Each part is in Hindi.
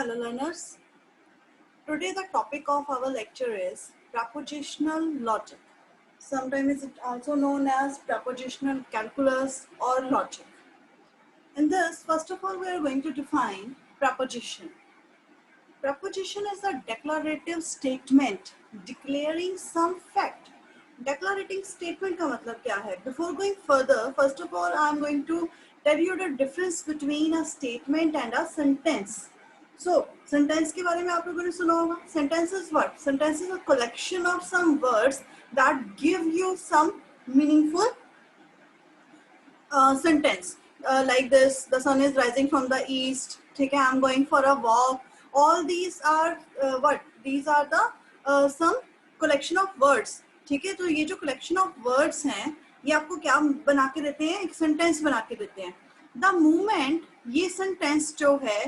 Hello learners, today the topic of our lecture is propositional logic. Sometimes it also known as propositional calculus or logic. In this, first of all, we are going to define proposition. Proposition is a declarative statement declaring some fact. Declarating statement का मतलब क्या है? Before going further, first of all, I am going to tell you the difference between a statement and a sentence. So, sentence के बारे में आप लोगों ने सुना होगा. Sentence is what? Sentence is a collection of some words that give you some meaningful sentence. Like this, the sun is rising from the east. ठीक है, I'm going for a walk. All these are what? These are the some collection of words. ठीक है, तो ये जो collection of words हैं, ये आपको क्या बना के देते हैं? एक sentence बना के देते हैं. The moment ये sentence जो है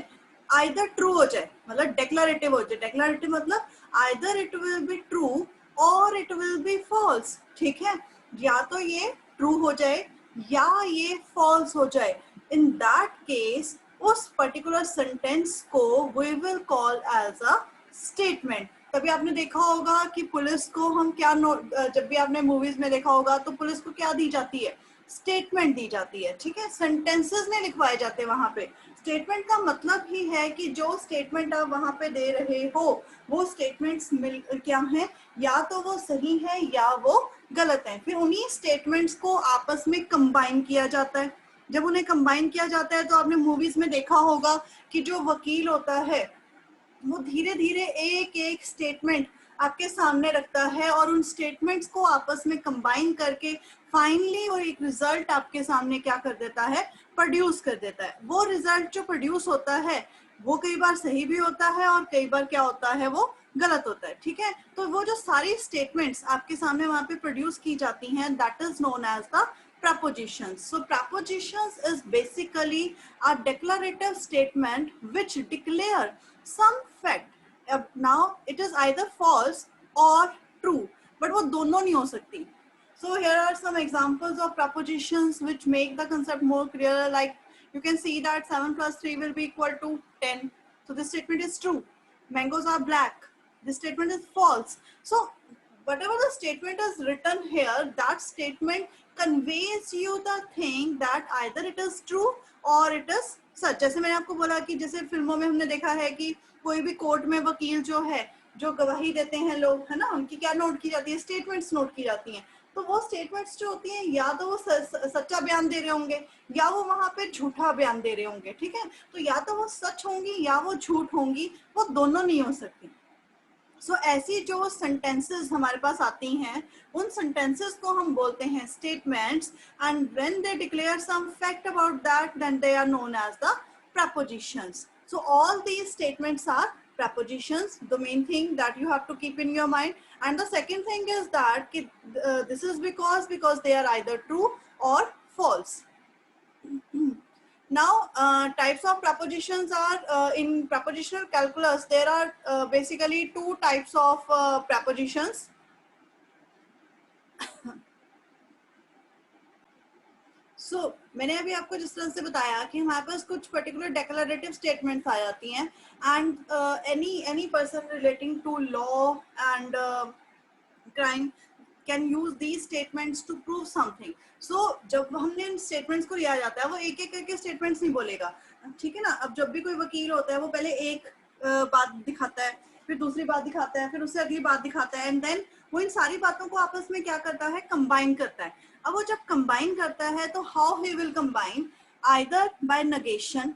either true हो जाए, मतलब declarative हो जाए. Declarative मतलब either it will be true or it will be false. ठीक है, या तो ये true हो जाए या ये false हो जाए. In that case, उस particular sentence को we will call as a statement. तभी आपने देखा होगा कि पुलिस को हम क्या जब भी आपने मूवीज में देखा होगा तो पुलिस को क्या दी जाती है? स्टेटमेंट दी जाती है. ठीक है, सेंटेंसेस नहीं लिखवाए जाते वहां पे. स्टेटमेंट का मतलब ही है कि जो स्टेटमेंट आप वहां पे दे रहे हो वो स्टेटमेंट्स क्या है, या तो वो सही है या वो गलत है. फिर उन्हीं स्टेटमेंट्स को आपस में कंबाइन किया जाता है. जब उन्हें कंबाइन किया जाता है तो आपने मूवीज में देखा होगा कि जो वकील होता है वो धीरे धीरे एक एक स्टेटमेंट आपके सामने रखता है और उन स्टेटमेंट्स को आपस में कंबाइन करके फाइनली वो एक रिजल्ट आपके सामने क्या कर देता है? प्रोड्यूस कर देता है. वो रिजल्ट जो प्रोड्यूस होता है वो कई बार सही भी होता है और कई बार क्या होता है? वो गलत होता है. ठीक है, तो वो जो सारी स्टेटमेंट्स आपके सामने वहां पे प्रोड्यूस की जाती हैं, that is known as the propositions. So propositions is basically a declarative statement which declare some fact. Now it is either false or true, but वो दोनों नहीं हो सकती. So here are some examples of propositions which make the concept more clear. Like you can see that 7 plus 3 will be equal to 10. So this statement is true. Mangoes are black. This statement is false. So whatever the statement is written here, that statement conveys you the thing that either it is true or it is such. जैसे मैंने आपको बोला कि जैसे फिल्मों में हमने देखा है कि कोई भी कोर्ट में वकील जो है, जो गवाही देते हैं लोग, है ना, उनकी क्या नोट की जाती है? स्टेटमेंट्स नोट की जाती हैं. तो वो स्टेटमेंट्स जो होती हैं या तो वो सच्चा बयान दे रहे होंगे या वो वहां पे झूठा बयान दे रहे होंगे. ठीक है, तो या तो वो सच होंगी या वो झूठ होंगी, वो दोनों नहीं हो सकती. So, ऐसी जो sentences हमारे पास आती हैं, उन sentences को हम बोलते हैं statements, and when they declare some fact about that, then they are known as the propositions. So all these statements are propositions, the main thing that you have to keep in your mind. And the second thing is that this is because they are either true or false. Now, types of propositions are in propositional calculus. There are basically two types of propositions. So, मैंने अभी आपको जिस तरह से बताया कि हमारे पास कुछ particular declarative statements आ जाती हैं, and any person relating to law and crime can use these statements to prove something. So जब हमने इन statements को लिया जाता है, वो एक एक करके statements नहीं बोलेगा. ठीक है ना. अब जब भी कोई वकील होता है वो पहले एक बात दिखाता है, फिर दूसरी बात दिखाता है, फिर उससे अगली बात दिखाता है, एंड देन वो इन सारी बातों को आपस में क्या करता है? कंबाइन करता है. अब वो जब कंबाइन करता है तो how he will combine? Either bye negation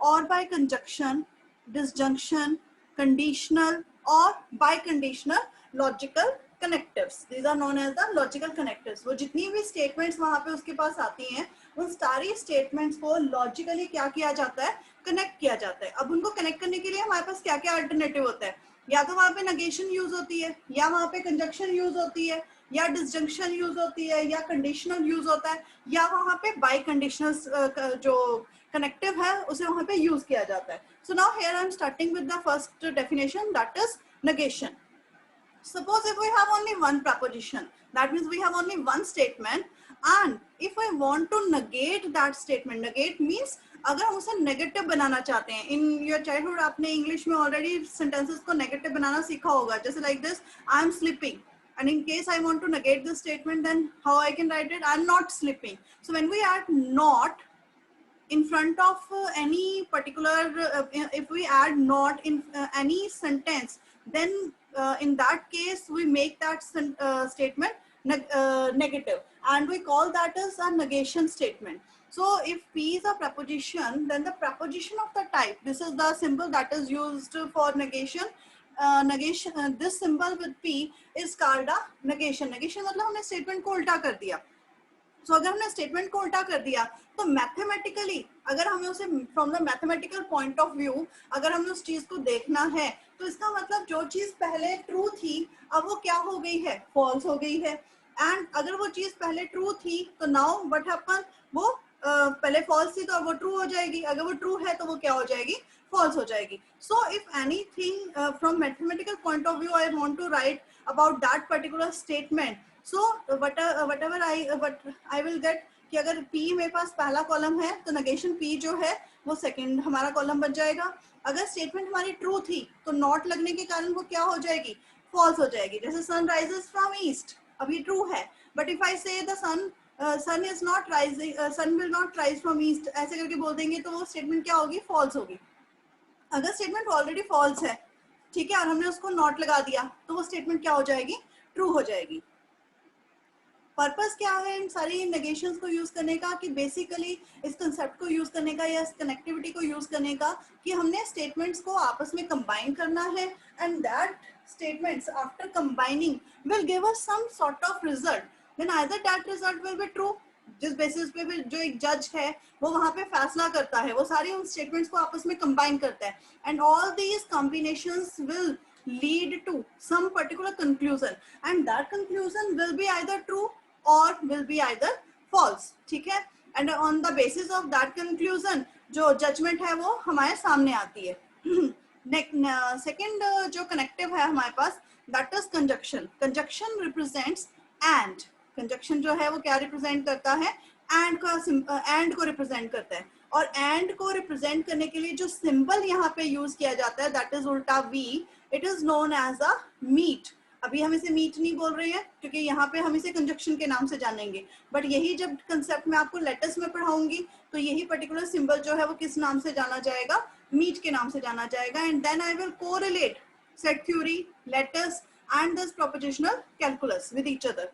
or by conjunction, disjunction, conditional or biconditional logical connectives. These are known as the logical connectives. वो जितनी भी statements वहाँ पे उसके पास आती हैं, उन सारी statements को logically क्या किया जाता है? Connect किया जाता है. अब उनको connect करने के लिए हमारे पास क्या क्या alternative होता है? या तो वहाँ पे negation use होती है, या वहाँ पे conjunction use होती है, या disjunction use होती है, या conditional use होता है, या वहाँ पे biconditional जो connective है उसे वहाँ पे use किया जाता है. So now here I am starting with the first definition, that is negation. Suppose if we have only one proposition, that means we have only one statement, and if I want to negate that statement, negate means अगर हम उसे नेगेटिव बनाना चाहते हैं, इन योर चाइल्डहुड आपने इंग्लिश में ऑलरेडी सेंटेंसेस को नेगेटिव बनाना सीखा होगा, जैसे like this, I am sleeping, and in case I want to negate this statement, then how I can write it? I'm not sleeping. So when we add not in front of any particular, if we add not in any sentence, then in that case we make that statement negative, and we call that as a negation statement. So if P is a preposition, then the preposition of the type, this is the symbol that is used for negation. This symbol with P is called a negation. Negation मतलब हमने statement को उल्टा कर दिया. So अगर हमने स्टेटमेंट को उल्टा कर दिया, तो मैथमेटिकली अगर हमें उसे from the mathematical point of view अगर हमें उस चीज को देखना है, तो इसका मतलब जो चीज पहले ट्रू थी अब वो क्या हो गई है, फॉल्स हो गई है. एंड अगर वो चीज पहले ट्रू थी तो नाउ व्हाट हैपन, वो पहले फॉल्स थी तो अब वो ट्रू हो जाएगी, अगर वो ट्रू है तो वो क्या हो जाएगी, फॉल्स हो जाएगी. So if anything from mathematical point of view I want to write about that particular statement, so whatever I will get कि अगर P मेरे पास पहला कॉलम है तो negation P जो है वो सेकंड हमारा कॉलम बन जाएगा. अगर स्टेटमेंट हमारी ट्रू थी तो नॉट लगने के कारण वो क्या हो जाएगी, फॉल्स हो जाएगी. जैसे सन राइजेस फ्रॉम ईस्ट, अभी ट्रू है, but if I say the sun is not rising, sun will not rise from east, ऐसे करके बोल देंगे तो वो स्टेटमेंट क्या होगी, फॉल्स होगी. अगर स्टेटमेंट ऑलरेडी फॉल्स है, ठीक है, और हमने उसको नॉट लगा दिया तो वो स्टेटमेंट क्या हो जाएगी, ट्रू हो जाएगी. पर्पस क्या है इन सारी नेगेशंस को यूज करने का, कि बेसिकली इस कंसेप्ट को यूज करने का या इस कनेक्टिविटी को यूज करने का कि हमने स्टेटमेंट्स को आपस में कंबाइन करना है, and that statements after combining will give us some sort of result, then either that result will be true, जिस बेसिस पे भी जो एक जज है वो वहां पे फैसला करता है, वो सारी उन स्टेटमेंट्स को आपस में कंबाइन करता है, and all these combinations will lead to some particular conclusion, and that conclusion will be either true or will be either false. ठीक है, and on the basis of that conclusion जो judgment है वो हमारे सामने आती है. Second जो connective है हमारे पास, that is conjunction. Conjunction represents and. Conjunction जो है वो क्या represent करता है, and को represent करता है, और and को represent करने के लिए जो symbol यहाँ पे use किया जाता है, that is उल्टा V, it is known as a meet. अभी हम इसे मीट नहीं बोल रहे हैं क्योंकि यहाँ पे हम इसे कंजक्शन के नाम से जानेंगे, बट यही जब कंसेप्ट में आपको लेटर्स में पढ़ाऊंगी तो यही पर्टिकुलर सिंबल जो है वो किस नाम से जाना जाएगा, मीट के नाम से जाना जाएगा. And then I will correlate set theory, letters and this propositional calculus with each other.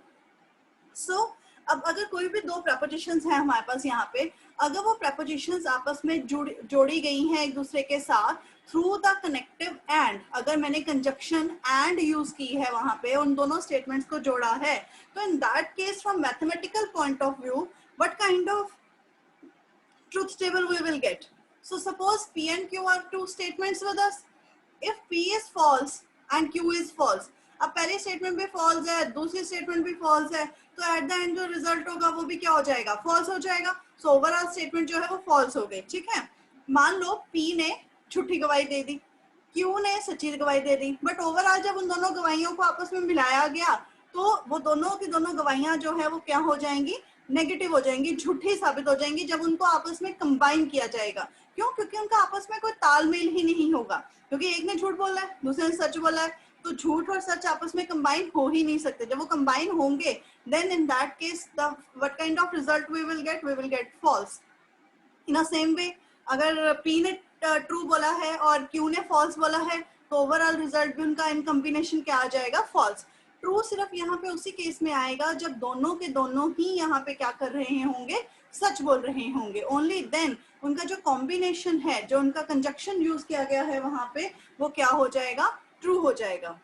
So अब अगर कोई भी दो प्रपोजिशंस हैं हमारे पास यहाँ पे, अगर वो प्रपोजिशंस आपस में जोड़ी गई हैं एक दूसरे के साथ थ्रू द कनेक्टिव एंड, अगर मैंने कंजक्शन एंड यूज की है वहां पे, उन दोनों स्टेटमेंट्स को जोड़ा है, तो इन that case from mathematical point of view what kind of truth table we will get. So suppose P and Q are two statements with us. If P is false and Q is false, अब पहली स्टेटमेंट भी फॉल्स है, दूसरी स्टेटमेंट भी फॉल्स है, तो एट द एंड जो रिजल्ट होगा वो भी क्या हो जाएगा, फॉल्स हो जाएगा. सो ओवरऑल स्टेटमेंट जो है वो फॉल्स हो गई. ठीक है, मान लो P ने झूठी गवाही दे दी, Q ने सच्ची गवाही दे दी, बट ओवरऑल जब उन दोनों गवाहियों को आपस में मिलाया गया तो वो दोनों की दोनों गवाहियां जो है वो क्या हो जाएंगी, नेगेटिव हो जाएंगी, झूठी साबित हो जाएंगी जब उनको आपस में कंबाइन किया जाएगा. क्यों? क्योंकि उनका आपस में कोई तालमेल ही नहीं होगा, क्योंकि एक ने झूठ बोला है, दूसरे ने सच बोला है, तो झूठ और सच आपस में कंबाइन हो ही नहीं सकते. जब वो कंबाइन होंगे then in that case the what kind of result we will get false. In a same way अगर P ने ट्रू बोला है और Q ने फॉल्स बोला है तो ओवरऑल रिजल्ट भी उनका इन कॉम्बिनेशन क्या आ जाएगा, फॉल्स. ट्रू सिर्फ यहाँ पे उसी केस में आएगा जब दोनों के दोनों ही यहाँ पे क्या कर रहे होंगे, सच बोल रहे होंगे. ओनली देन उनका जो कॉम्बिनेशन है, जो उनका कंजक्शन यूज किया गया है वहां पे, वो क्या हो जाएगा, ट्रू हो जाएगा.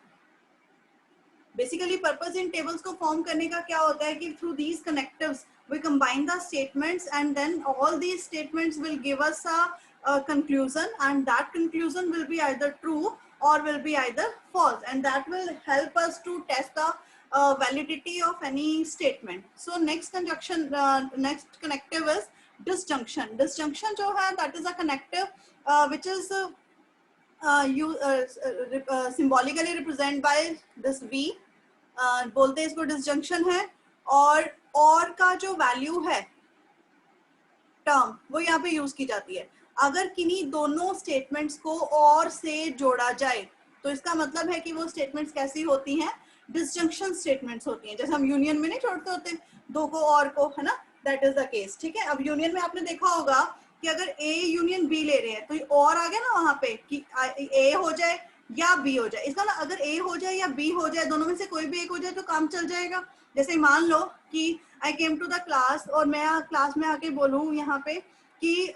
बेसिकली पर्पस इन टेबल्स को फॉर्म करने का क्या होता है कि through these connectives we combine the statements and then all these statements will give us a conclusion, and that conclusion will be either true or will be either false, and that will help us to test the validity of any statement. So next conjunction, next connective is disjunction. Disjunction जो है that is a connective which is symbolically represented by this V. बोलते हैं इसको disjunction है. और का जो वैल्यू है टर्म वो यहाँ पे यूज की जाती है। अगर किन्हीं दोनों स्टेटमेंट्स को और से जोड़ा जाए तो इसका मतलब है कि वो स्टेटमेंट्स कैसी होती हैं, डिसजंक्शन स्टेटमेंट्स होती हैं। जैसे हम यूनियन में नहीं छोड़ते होते दो को और को, है ना, दैट इज द केस। ठीक है, अब यूनियन में आपने देखा होगा कि अगर ए यूनियन बी ले रहे हैं तो और आ गया ना वहां पे कि ए हो जाए या बी हो जाए। इसका ना अगर ए हो जाए या बी हो जाए, दोनों में से कोई भी एक हो जाए तो काम चल जाएगा। जैसे मान लो कि आई केम टू द क्लास और मैं क्लास में आके बोलूँ यहाँ पे कि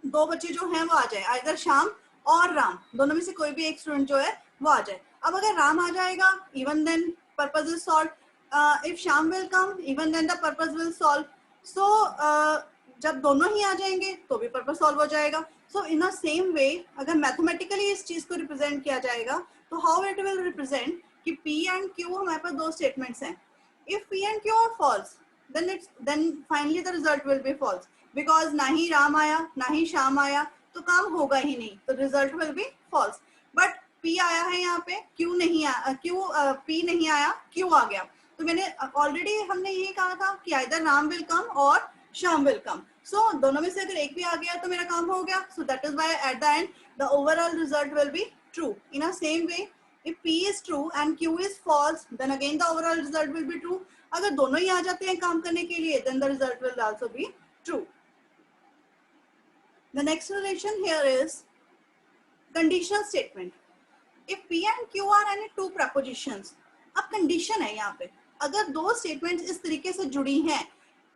दो बच्चे जो हैं वो आ जाए, आइदर श्याम और राम, दोनों में से कोई भी एक स्टूडेंट जो है वो आ जाए। अब अगर राम आ जाएगा, even then purpose is solve. If Shyam will come, even then the purpose will solve. So जब दोनों ही आ जाएंगे तो भी पर्पज सॉल्व हो जाएगा। सो इन अ सेम वे अगर मैथमेटिकली इस चीज को रिप्रेजेंट किया जाएगा तो हाउ इट विल रिप्रेजेंट कि P एंड Q हमारे पास दो स्टेटमेंट्स हैं। If P and Q are false then finally the result will be false because ना ही राम आया ना ही श्याम आया तो काम होगा ही नहीं, तो result will be false. But P आया है यहाँ पे, Q नहीं आया, P नहीं आया, Q आ गया। तो मैंने ऑलरेडी हमने ये कहा था कि आइदर राम विल कम और श्याम विल कम। सो दोनों में से अगर एक भी आ गया तो मेरा काम हो गया। So that is why eight the and the overall result will be true. In a same way if P is true and Q is false, then again the overall result will be true. अगर दोनों ही आ जाते हैं काम करने के लिए, then the result will also be true. The next relation here is conditional statement. If P and Q are any two prepositions, अब condition है यहाँ पे, अगर दो statements इस तरीके से जुड़ी हैं,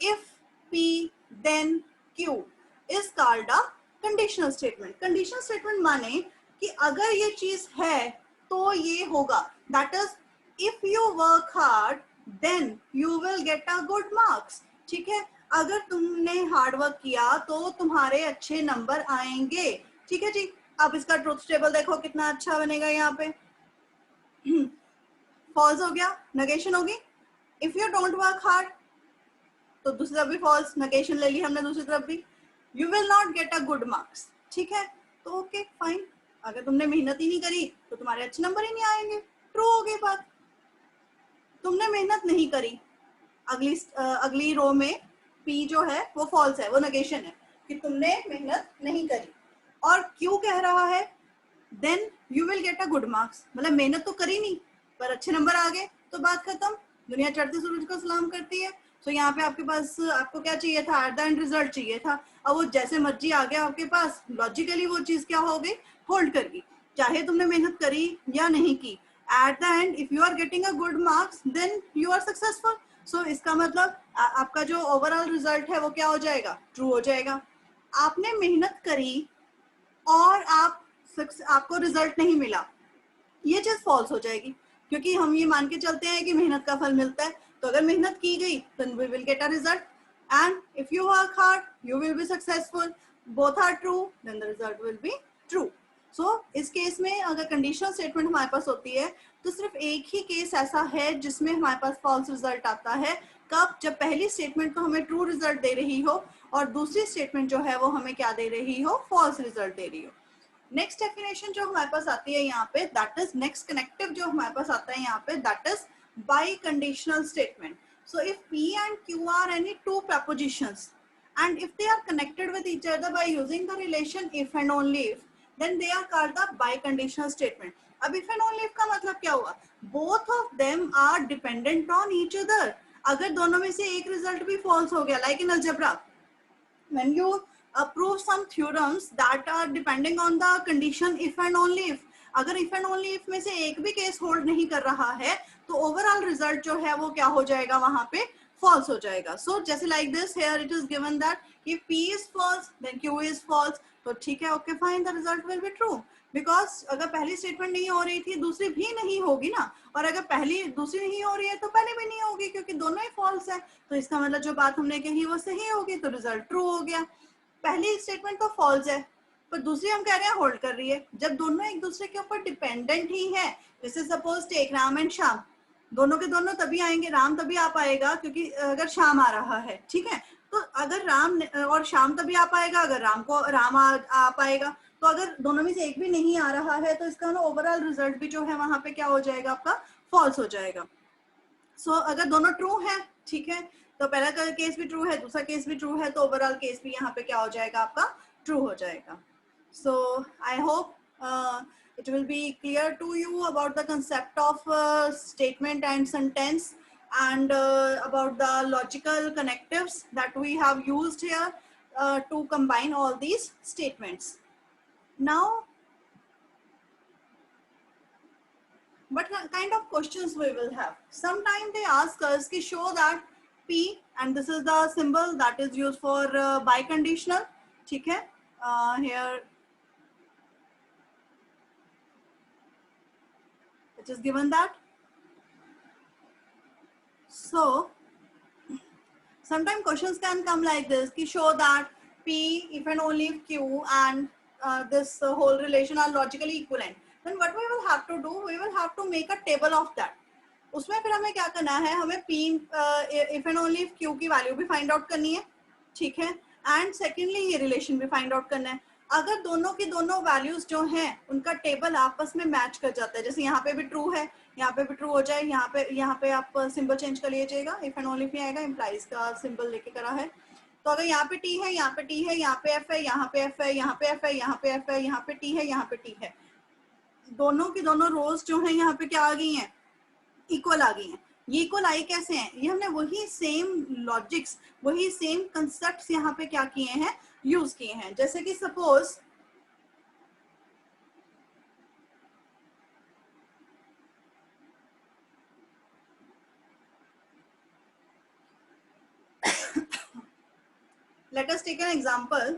if P then Q is called a conditional statement. Conditional statement माने कि अगर ये चीज है तो ये होगा। That is if you work hard then you will get a good marks. ठीक है, अगर तुमने हार्ड वर्क किया तो तुम्हारे अच्छे नंबर आएंगे। ठीक है जी। अब इसका ट्रुथ टेबल देखो कितना अच्छा बनेगा यहाँ पे। फॉल्स हो गया, नेगेशन होगी। If you don't work hard तो दूसरी तरफ भी फॉल्स, नेगेशन ले ली हमने दूसरी तरफ भी। You will not gate a good marks. ठीक है, तो ओके फाइन, अगर तुमने मेहनत ही नहीं करी तो तुम्हारे अच्छे नंबर ही नहीं आएंगे। ट्रू हो गई बात। तुमने मेहनत नहीं करी, अगली रो में P जो है वो फॉल्स है, वो नेगेशन है कि तुमने मेहनत नहीं करी। और Q कह रहा है then you will get a good marks, मतलब मेहनत तो करी नहीं पर अच्छे नंबर आ गए तो बात खत्म। दुनिया चढ़ते सूरज को सलाम करती है। तो यहाँ पे आपके पास आपको क्या चाहिए था, एट द एंड रिजल्ट चाहिए था। अब वो जैसे मर्जी आ गया आपके पास, लॉजिकली वो चीज क्या हो गई, होल्ड कर गई, चाहे तुमने मेहनत करी या नहीं की। At the end if you are getting a good marks then you are successful. So इसका मतलब आपका जो ओवरऑल रिजल्ट है वो क्या हो जाएगा, ट्रू हो जाएगा। आपने मेहनत करी और आपको रिजल्ट नहीं मिला, ये चीज फॉल्स हो जाएगी, क्योंकि हम ये मान के चलते हैं कि मेहनत का फल मिलता है। तो अगर मेहनत की गई then we will get a result, and if you work hard you will be successful. Both are true, then the result will be true. So इस केस में अगर कंडीशनल स्टेटमेंट हमारे पास होती है तो सिर्फ एक ही केस ऐसा है जिसमें हमारे पास फॉल्स रिजल्ट आता है। कब, जब पहली स्टेटमेंट तो हमें ट्रू रिजल्ट दे रही हो और दूसरी स्टेटमेंट जो है वो हमें क्या दे रही हो, फॉल्स रिजल्ट दे रही हो। नेक्स्ट डेफिनेशन जो हमारे पास आती है यहाँ पे, दैट इज नेक्स्ट कनेक्टिव जो हमारे पास आता है यहाँ पे, that is by conditional statement. So if P and Q are any two prepositions and if they are connected with each other by using the relation if and only if, then they are called the biconditional statement. अब if and only if का मतलब क्या हुआ, both of them are dependent on each other. अगर दोनों में से एक रिजल्ट भी फॉल्स हो गया, like in algebra, when you prove some theorems that are depending on the condition if and only if, अगर if and only if में से एक भी केस होल्ड नहीं कर रहा है तो ओवरऑल रिजल्ट जो है वो क्या हो जाएगा, वहां पे फॉल्स हो जाएगा. सो जैसे like this here it is given that if P is false then Q is false, तो ठीक है, okay fine, the result will be true. Because अगर पहली स्टेटमेंट नहीं हो रही थी दूसरी भी नहीं होगी ना, और अगर पहली दूसरी नहीं हो रही है तो पहले भी नहीं होगी क्योंकि दोनों ही फॉल्स है. तो इसका मतलब जो बात हमने कही वो सही होगी, तो रिजल्ट ट्रू हो गया. पहली स्टेटमेंट तो फॉल्स है पर दूसरी हम कह रहे हैं होल्ड कर रही है. जब दोनों एक दूसरे के ऊपर डिपेंडेंट ही है, जैसे suppose take Ram and Shyam, दोनों के दोनों तभी आएंगे, राम तभी आ पाएगा क्योंकि अगर श्याम आ रहा है, ठीक है, तो अगर राम और श्याम तभी आ पाएगा अगर राम आ पाएगा. तो अगर दोनों में से एक भी नहीं आ रहा है तो इसका ना ओवरऑल रिजल्ट भी जो है वहां पे क्या हो जाएगा, आपका फॉल्स हो जाएगा. सो अगर दोनों ट्रू है, ठीक है, तो पहला केस भी ट्रू है, दूसरा केस भी ट्रू है, तो ओवरऑल केस भी यहाँ पे क्या हो जाएगा, आपका ट्रू हो जाएगा. So I hope it will be clear to you about the concept of statement and sentence, and about the logical connectives that we have used here to combine all these statements. Now, what kind of questions we will have? Sometimes they ask us to show that P, and this is the symbol that is used for biconditional. ठीक है, here it is given that. So sometimes questions can come like this, ki show that P if and only if Q and this whole relation are logically equivalent. Then what we will have to do, we will have to make a table of that. उसमें फिर हमें क्या करना है, हमें P if and only if Q की वैल्यू भी फाइंड आउट करनी है, ठीक है, एंड सेकेंडली ये रिलेशन भी फाइंड आउट करना है. अगर दोनों की दोनों वैल्यूज जो हैं उनका टेबल आपस में मैच कर जाता है, जैसे यहाँ पे भी ट्रू है, यहाँ पे भी ट्रू हो जाए, यहाँ पे आप सिंबल चेंज कर लीजिएगा, इफ एंड ओनली आएगा, इम्प्लाइज का सिंबल लेके करा है. तो अगर यहाँ पे टी है, यहाँ पे टी है, यहाँ पे एफ है, यहाँ पे एफ है, यहाँ पे एफ है, यहाँ पे एफ है, यहाँ पे टी है, यहाँ पे टी है, दोनों की दोनों रोज जो है यहाँ पे क्या आ गई हैं, इक्वल आ गई हैं. ये इक्वल आई कैसे हैं, ये हमने वही सेम लॉजिक्स, वही सेम कंसेप्ट्स यहाँ पे क्या किए हैं, यूज किए हैं. जैसे कि suppose let us take an example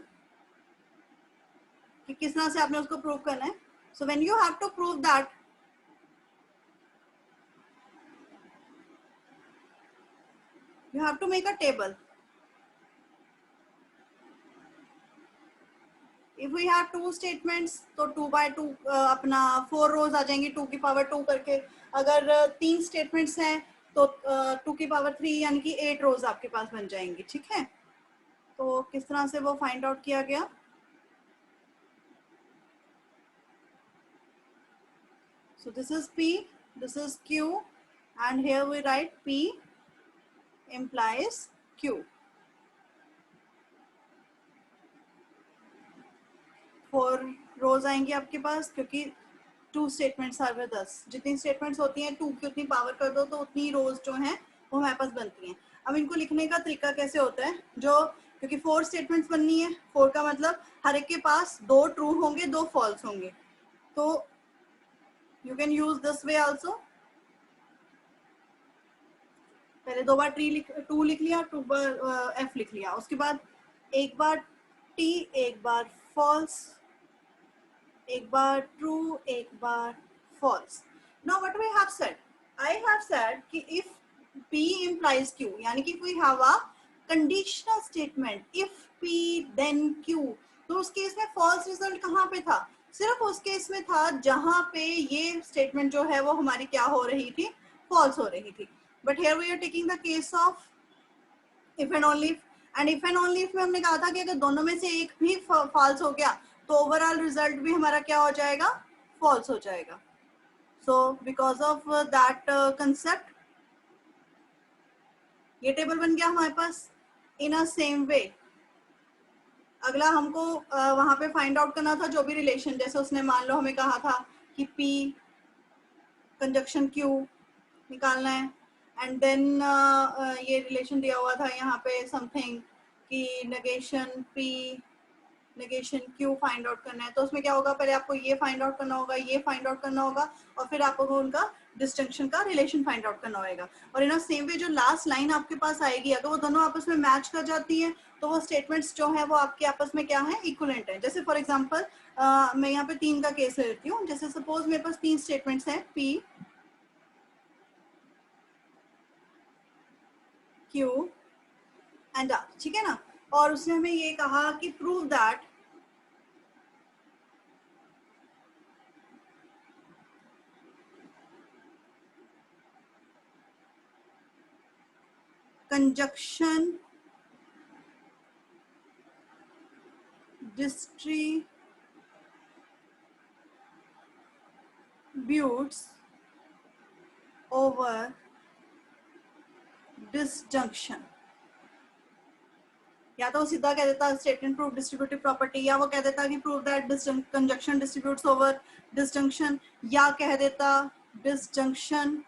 कि किस तरह से आपने उसको प्रूव करना है. So when you have to prove that you have to make a table. If we have two statements तो 2 by 2 अपना 4 रोज आ जाएंगी 2 की पावर 2 करके. अगर 3 स्टेटमेंट्स हैं तो 2 की पावर 3 यानी कि 8 रोज आपके पास बन जाएंगी. ठीक है, तो किस तरह से वो फाइंड आउट किया गया. So this is P, this is Q, and here we write P implies Q. 4 रोज आएंगी आपके पास क्योंकि 2 स्टेटमेंट्स आर विद अस. जितनी स्टेटमेंट्स होती हैं 2 की उतनी पावर कर दो तो उतनी रोज जो हैं वो हमारे पास बनती हैं. अब इनको लिखने का तरीका कैसे होता है, जो क्योंकि 4 स्टेटमेंट्स बननी है, 4 का मतलब हर एक के पास 2 ट्रू होंगे, 2 फॉल्स होंगे. तो you can use this way also. पहले 2 बार टू लिख लिया, 2 बार एफ लिख लिया, उसके बाद एक बार टी, एक बार फॉल्स, एक बार ट्रू, एक बार false. Now what we have said, I have said कि इफ P implies Q, यानी कि we have a conditional statement, if P then Q, तो उस केस में फॉल्स रिजल्ट कहाँ पे था, सिर्फ उस केस में था जहां पे ये स्टेटमेंट जो है वो हमारी क्या हो रही थी, फॉल्स हो रही थी. But here we are taking the case of if and only if, and if and only if में हमने कहा था कि अगर दोनों में से एक भी फॉल्स हो गया तो ओवरऑल रिजल्ट भी हमारा क्या हो जाएगा, फॉल्स हो जाएगा. So because of that concept ये टेबल बन गया हमारे पास. इन अ सेम वे अगला हमको वहां पे फाइंड आउट करना था जो भी रिलेशन, जैसे उसने मान लो हमें कहा था कि P कंजक्शन Q निकालना है, एंड देन ये रिलेशन दिया हुआ था यहाँ पे समथिंग कि negation P negation Q find out करना है. तो उसमें क्या होगा, पहले आपको ये फाइंड आउट करना होगा, ये फाइंड आउट करना होगा, और फिर आपको उनका डिस्टिंक्शन का रिलेशन फाइंड आउट करना होगा. और इन सेम वे जो लास्ट लाइन आपके पास आएगी, अगर वो दोनों आपस में मैच कर जाती है तो वो स्टेटमेंट्स जो है वो आपके आपस में क्या है, इक्विवेलेंट है. जैसे फॉर एग्जांपल मैं यहाँ पे 3 का केस ले लेती हूँ. जैसे सपोज मेरे पास 3 स्टेटमेंट्स हैं P Q एंड R, ठीक है ना. और उसने हमें ये कहा कि prove that conjunction distributes over disjunction. या तो वो सीधा कह देता स्टेटमेंट प्रूव डिस्ट्रीब्यूटिव प्रॉपर्टी, या वो कह देता कि prove that conjunction distributes over disjunction, या कह देता डिसजंक्शन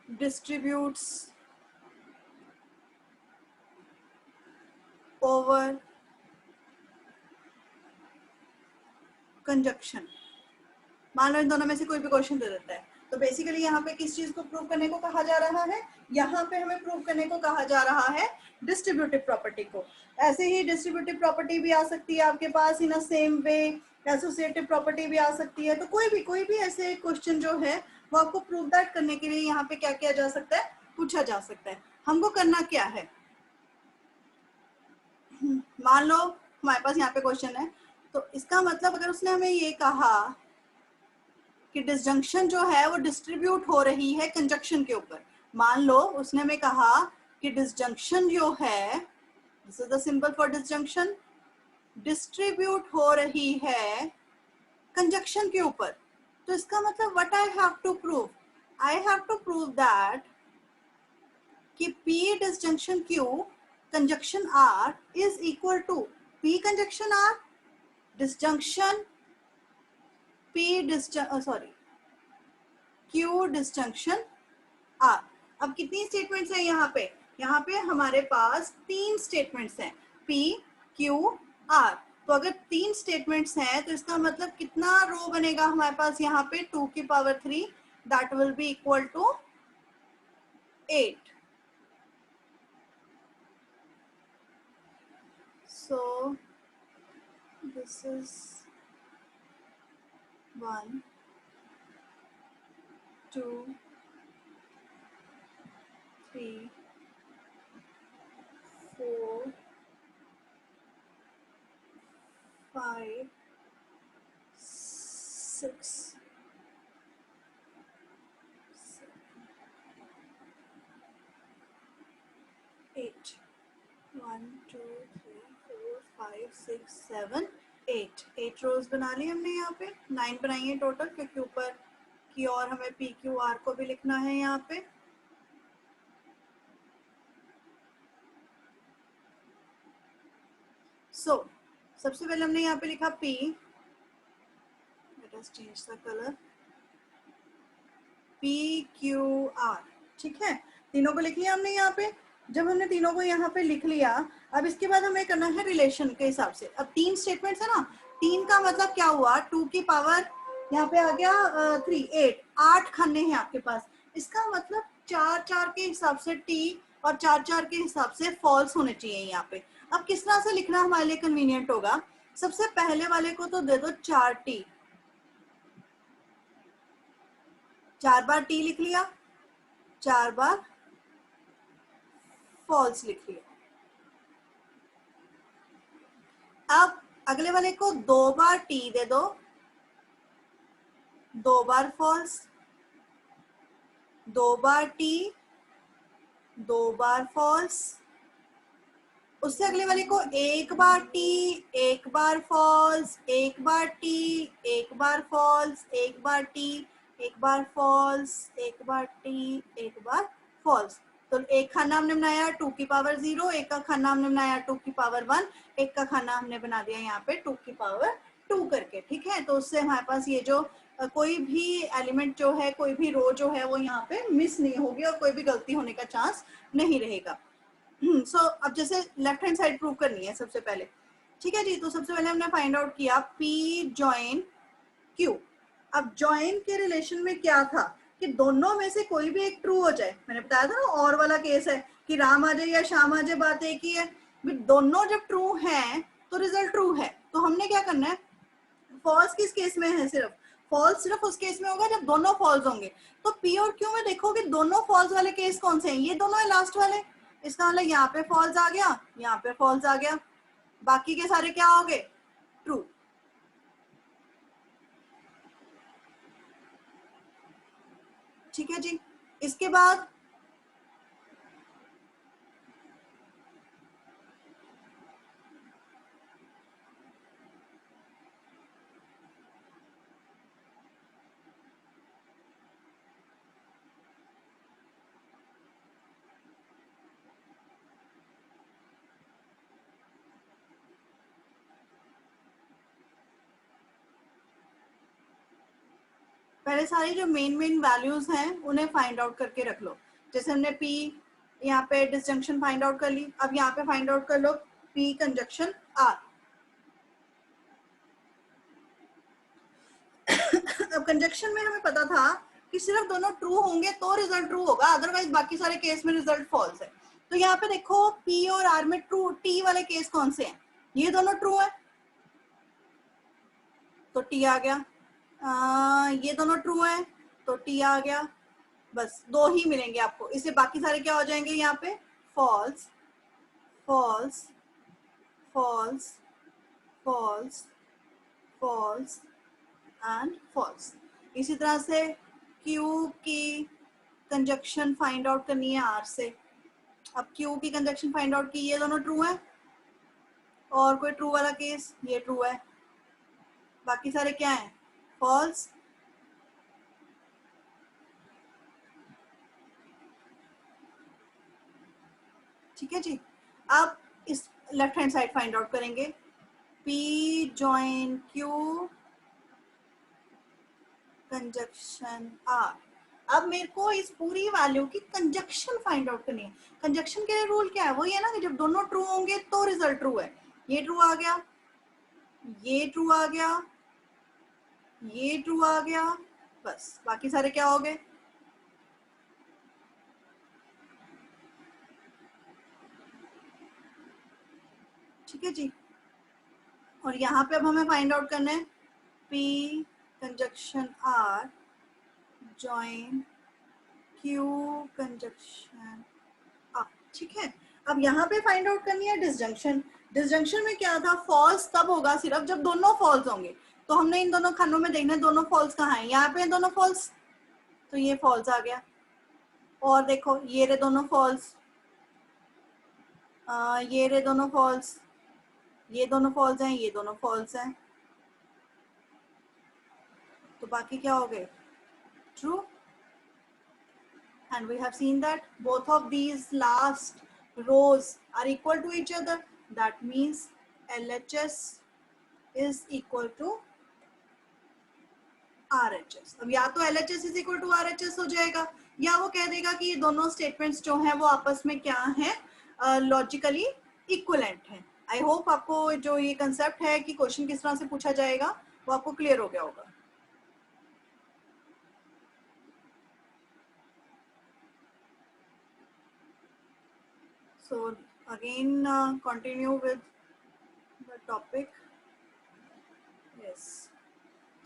डिस्ट्रीब्यूट्स ओवर कंजक्शन। मान लो इन दोनों में से कोई भी क्वेश्चन दे देता है, तो बेसिकली यहाँ पे किस चीज को प्रूव करने को कहा जा रहा है, यहाँ पे हमें प्रूव करने को कहा जा रहा है डिस्ट्रीब्यूटिव प्रॉपर्टी को। ऐसे ही डिस्ट्रीब्यूटिव प्रॉपर्टी भी आ सकती है आपके पास in a same way, associative property भी आ सकती है। तो कोई भी ऐसे क्वेश्चन जो है वो आपको प्रूव दैट करने के लिए यहाँ पे क्या किया जा सकता है, पूछा जा सकता है। हमको करना क्या है, मान लो हमारे पास यहाँ पे क्वेश्चन है, तो इसका मतलब अगर उसने हमें ये कहा कि डिसजंक्शन जो है वो डिस्ट्रीब्यूट हो रही है कंजक्शन के ऊपर, मान लो उसने हमें कहा कि डिसजंक्शन जो है, this is the symbol for disjunction, distribute हो रही है कंजक्शन के ऊपर, तो इसका मतलब what I have to prove, I have to prove that कि P disjunction Q conjunction R is equal to P conjunction R disjunction P sorry Q disjunction R। अब कितनी स्टेटमेंट्स हैं यहाँ पे हमारे पास 3 स्टेटमेंट्स हैं, P Q R। तो अगर 3 स्टेटमेंट्स हैं तो इसका मतलब कितना रो बनेगा हमारे पास यहाँ पे 2 की power 3, that will be equal to 8। So this is 1, 2, 3, 4, 5, 6, 8, 1, 2, 3, 4, 5, 6, 7, 8 रोज बना ली हमने यहाँ पे, 9 बनाई है टोटल, क्योंकि ऊपर की और हमें पी क्यू आर को भी लिखना है यहाँ पे। सबसे पहले हमने यहाँ पे लिखा P, let us change the color, PQR, ठीक है, तीनों को लिख लिया हमने यहाँ पे। जब हमने तीनों को यहाँ पे लिख लिया, अब इसके बाद हमें करना है रिलेशन के हिसाब से। अब 3 स्टेटमेंट्स है ना, 3 का मतलब क्या हुआ, 2 की पावर यहाँ पे आ गया 3, 8 खाने हैं आपके पास। इसका मतलब 4 के हिसाब से T और 4 के हिसाब से फॉल्स होने चाहिए यहाँ पे। अब किस तरह से लिखना हमारे लिए कन्वीनियंट होगा, सबसे पहले वाले को तो दे दो 4T, 4 बार T लिख लिया, 4 बार फॉल्स लिख लिया। अब अगले वाले को 2 बार T दे दो, 2 बार फॉल्स, 2 बार T, 2 बार फॉल्स। उससे अगले वाले को 1 बार T, 1 बार फॉल्स, 1 बार T, 1 बार फॉल्स, 1 बार T, 1 बार फॉल्स, 1 बार T, 1 बार फॉल्स। तो एक खाना हमने बनाया 2 की पावर 0, एक का खाना हमने बनाया 2 की पावर 1, एक का खाना हमने बना दिया यहाँ पे 2 की पावर 2 करके, ठीक है। तो उससे हमारे पास ये जो कोई भी एलिमेंट जो है, कोई भी रो जो है वो यहाँ पे मिस नहीं होगी और कोई भी गलती होने का चांस नहीं रहेगा। अब जैसे लेफ्ट हैंड साइड प्रूव करनी है सबसे पहले, ठीक है जी। तो सबसे पहले हमने फाइंड आउट किया P जॉइन Q। अब जॉइन के रिलेशन में क्या था कि दोनों में से कोई भी एक ट्रू हो जाए। मैंने बताया था ना और वाला केस है कि राम आ जाए या श्याम आ जाए, बात एक ही है। दोनों जब ट्रू हैं तो रिजल्ट ट्रू है। तो हमने क्या करना है, फॉल्स किस केस में है, फॉल्स सिर्फ उस केस में होगा जब दोनों फॉल्स होंगे। तो P और Q में देखो कि दोनों फॉल्स वाले केस कौन से हैं, ये दोनों है लास्ट वाले। इसका मतलब यहाँ पे फॉल्स आ गया, यहाँ पे फॉल्स आ गया, बाकी के सारे क्या हो गए, ट्रू। ठीक है जी। इसके बाद पहले सारी जो मेन वैल्यूज हैं उन्हें फाइंड आउट करके रख लो। जैसे हमने P यहाँ पे डिसजंक्शन फाइंड आउट कर ली, अब यहाँ पे फाइंड आउट कर लो P कंजक्शन R। अब कंजक्शन में हमें पता था कि सिर्फ दोनों ट्रू होंगे तो रिजल्ट ट्रू होगा, अदरवाइज बाकी सारे केस में रिजल्ट फॉल्स है। तो यहाँ पे देखो P और R में ट्रू T वाले केस कौन से हैं, ये दोनों ट्रू है तो T आ गया, ये दोनों ट्रू है तो T आ गया। बस दो ही मिलेंगे आपको, इससे बाकी सारे क्या हो जाएंगे यहाँ पे, false false false false false and false. इसी तरह से Q की कंजक्शन फाइंड आउट करनी है R से। अब Q की कंजक्शन फाइंड आउट की, ये दोनों ट्रू है और कोई ट्रू वाला केस, ये ट्रू है, बाकी सारे क्या है, फॉल्स। ठीक है जी। अब इस left hand side find out करेंगे, P join Q conjunction R। अब मेरे को इस पूरी वैल्यू की कंजक्शन फाइंड आउट करनी है। कंजक्शन के लिए रूल क्या है, वही है ना कि जब दोनों ट्रू होंगे तो रिजल्ट ट्रू है। ये ट्रू आ गया, ये ट्रू आ गया, ये ट्रू आ गया, बस बाकी सारे क्या हो गए, ठीक है जी। और यहाँ पे अब हमें फाइंड आउट करना है P conjunction R join Q conjunction R। ठीक है, अब यहाँ पे फाइंड आउट करनी है डिसजंक्शन। डिसजंक्शन में क्या था, फॉल्स तब होगा सिर्फ जब दोनों फॉल्स होंगे। तो हमने इन दोनों खंडों में देखना है दोनों फॉल्स कहाँ हैं, यहाँ पे दोनों फॉल्स, तो ये फॉल्स आ गया। और देखो ये रहे दोनों फॉल्स, ये रहे दोनों फॉल्स, ये दोनों फॉल्स हैं, ये दोनों फॉल्स हैं, तो बाकी क्या हो गए, true. And we have seen that both of these last rows are equal to each other. That means LHS is equal to RHS। अब या तो LHS is equal to RHS हो जाएगा, या वो कह देगा कि ये दोनों स्टेटमेंट्स जो हैं वो आपस में क्या हैं, लॉजिकली इक्वलेंट हैं। आई होप आपको जो ये कंसेप्ट है कि क्वेश्चन किस तरह से पूछा जाएगा वो आपको क्लियर हो गया होगा। So again continue with the topic. Yes.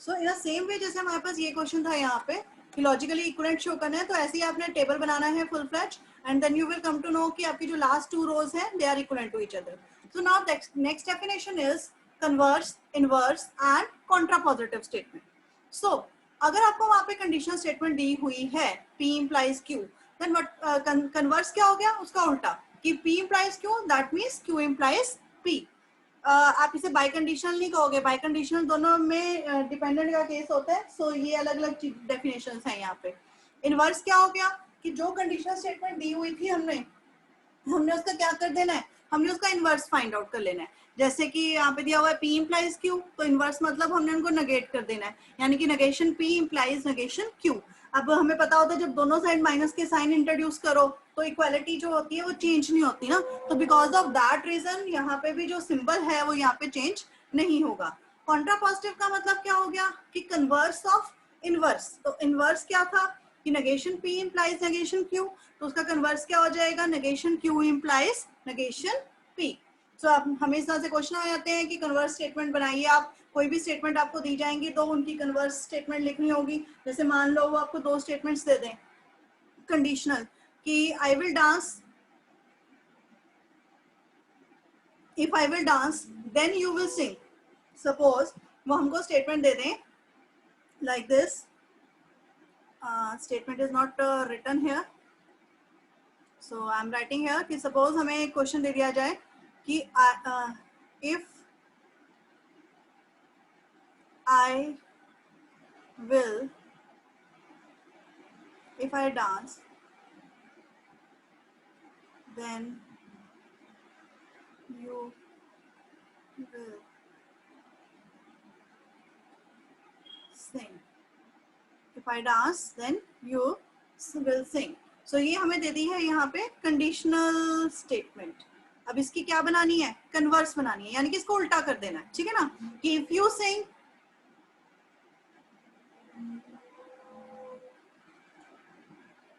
So in the same way जैसे हमारे पास ये क्वेश्चन था यहाँ पे कि लॉजिकली इक्विवेलेंट शो करना है, तो ऐसे ही आपने टेबल बनाना है full flash, and then you will come to know कि आपकी जो लास्ट टू रोज हैं they are equivalent to each other. So now next definition is converse, inverse and contrapositive statement. सो अगर आपको वहां पे कंडीशनल स्टेटमेंट दी हुई है P implies Q, then what converse क्या हो गया, उसका उल्टा कि P implies Q, that means Q implies P। आप इसे बाई कंडीशनल नहीं कहोगे, बाई कंडीशनल दोनों में डिपेंडेंट का केस होता है। सो ये अलग अलग डेफिनेशन हैं यहाँ पे। इनवर्स क्या हो गया कि जो कंडीशनल स्टेटमेंट दी हुई थी हमने हमने उसका क्या कर देना है, हमने उसका इनवर्स फाइंड आउट कर लेना है। जैसे कि यहाँ पे दिया हुआ है P implies Q, तो इनवर्स मतलब हमने उनको नेगेट कर देना है, यानी कि negation P implies negation Q। अब हमें पता होता है जब दोनों साइड माइनस के साइन इंट्रोड्यूस करो तो इक्वालिटी जो होती है वो चेंज नहीं होती ना, तो बिकॉज ऑफ दैट रीजन यहाँ पे भी जो सिंबल है वो यहाँ पे चेंज नहीं होगा। कॉन्ट्रापोजिटिव का मतलब क्या हो गया कि कन्वर्स ऑफ इनवर्स। तो इनवर्स क्या था कि negation P implies negation Q, तो उसका कन्वर्स क्या हो जाएगा, negation Q implies negation P। सो आप हमें इस तरह से क्वेश्चन आ जाते हैं कि कन्वर्स स्टेटमेंट बनाइए। आप कोई भी स्टेटमेंट आपको दी जाएंगी तो उनकी कन्वर्स स्टेटमेंट लिखनी होगी। जैसे मान लो वो आपको दो स्टेटमेंट्स दे दें कंडीशनल कि I will dance, if I will dance then you will sing. Suppose वो हमको स्टेटमेंट दे दें like this, statement is not written here, so I am writing here कि सपोज हमें एक क्वेश्चन दे दिया जाए कि if I will, if I dance, then you will sing. if I dance then you will sing. So ये हमें दे दी है यहाँ पे कंडीशनल स्टेटमेंट. अब इसकी क्या बनानी है, कन्वर्स बनानी है, यानी कि इसको उल्टा कर देना है, ठीक है ना, कि if you sing,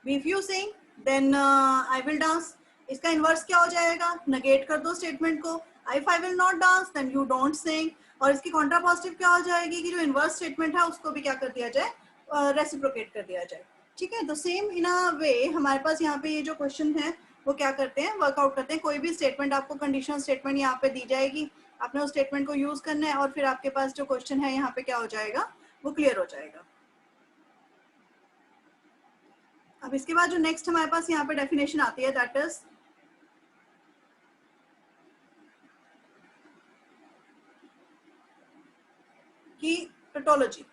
if you sing then I will dance. इसका इनवर्स क्या हो जाएगा, नेगेट कर दो स्टेटमेंट को, if I will not dance then you don't sing. और इसकी कॉन्ट्रा पॉजिटिव क्या हो जाएगी कि जो इनवर्स स्टेटमेंट है उसको भी क्या कर दिया जाए, रेसिप्रोकेट कर दिया जाए. ठीक है, तो सेम इन अ वे हमारे पास यहाँ पे ये जो क्वेश्चन है वो क्या करते हैं, वर्कआउट करते हैं. कोई भी स्टेटमेंट आपको कंडीशनल स्टेटमेंट यहाँ पे दी जाएगी, आपने उस स्टेटमेंट को यूज करना है और फिर आपके पास जो क्वेश्चन है यहाँ पे क्या हो जाएगा, वो क्लियर हो जाएगा. अब इसके बाद जो नेक्स्ट हमारे पास यहाँ पे डेफिनेशन आती है दैट इज कि टोटोलॉजी.